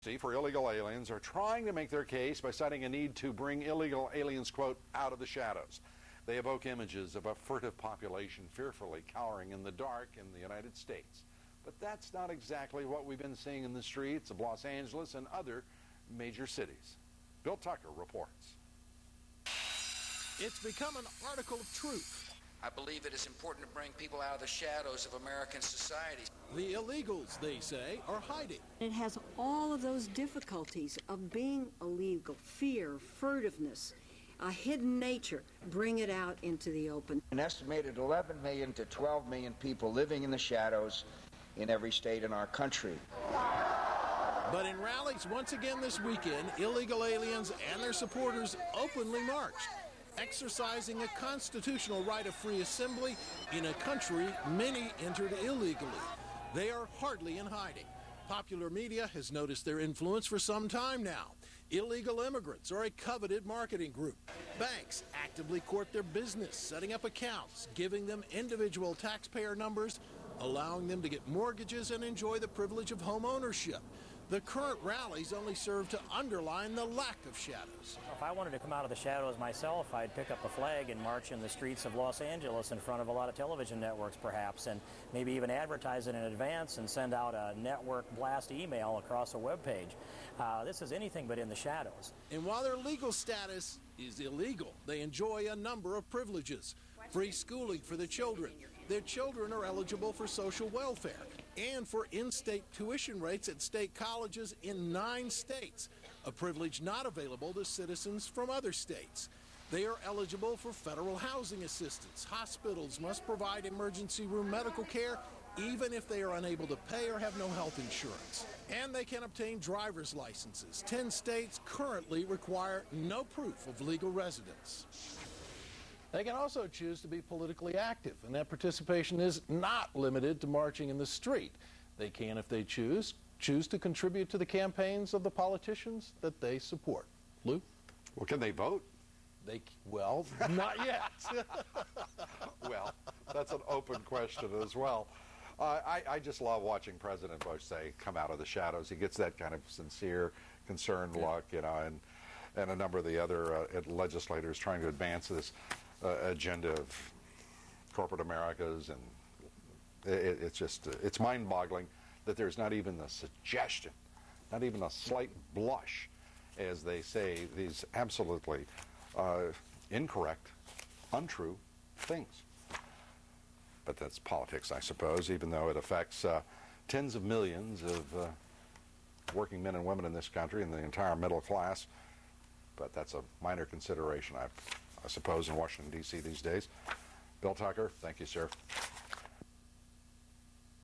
For illegal aliens are trying to make their case by citing a need to bring illegal aliens, quote, out of the shadows. They evoke images of a furtive population fearfully cowering in the dark in the United States. But that's not exactly what we've been seeing in the streets of Los Angeles and other major cities. Bill Tucker reports. It's become an article of truth. I believe it is important to bring people out of the shadows of American society. The illegals, they say, are hiding. It has all of those difficulties of being illegal, fear, furtiveness, a hidden nature. Bring it out into the open. An estimated 11 million to 12 million people living in the shadows in every state in our country. But in rallies once again this weekend, illegal aliens and their supporters openly marched, exercising a constitutional right of free assembly in a country many entered illegally. They are hardly in hiding. Popular media has noticed their influence for some time now. Illegal immigrants are a coveted marketing group. Banks actively court their business, setting up accounts, giving them individual taxpayer numbers, allowing them to get mortgages and enjoy the privilege of home ownership. The current rallies only serve to underline the lack of shadows. If I wanted to come out of the shadows myself, I'd pick up a flag and march in the streets of Los Angeles in front of a lot of television networks, perhaps, and maybe even advertise it in advance and send out a network blast email across a web page. This is anything but in the shadows. And while their legal status is illegal, they enjoy a number of privileges. Free schooling for their children. Their children are eligible for social welfare and for in-state tuition rates at state colleges in 9 states, a privilege not available to citizens from other states. They are eligible for federal housing assistance. Hospitals must provide emergency room medical care even if they are unable to pay or have no health insurance. And they can obtain driver's licenses. 10 states currently require no proof of legal residence. They can also choose to be politically active, and that participation is not limited to marching in the street. They can, if they choose to contribute to the campaigns of the politicians that they support. Lou? Well, can they vote? Well, not yet. Well, that's an open question as well. I just love watching President Bush say, come out of the shadows. He gets that kind of sincere, concerned look, you know, and a number of the other legislators trying to advance this agenda of corporate Americas, and it's mind-boggling that there's not even a suggestion, not even a slight blush, as they say these absolutely incorrect, untrue things. But that's politics, I suppose, even though it affects tens of millions of working men and women in this country and the entire middle class. But that's a minor consideration, I suppose, in Washington, D.C. these days. Bill Tucker, thank you, sir.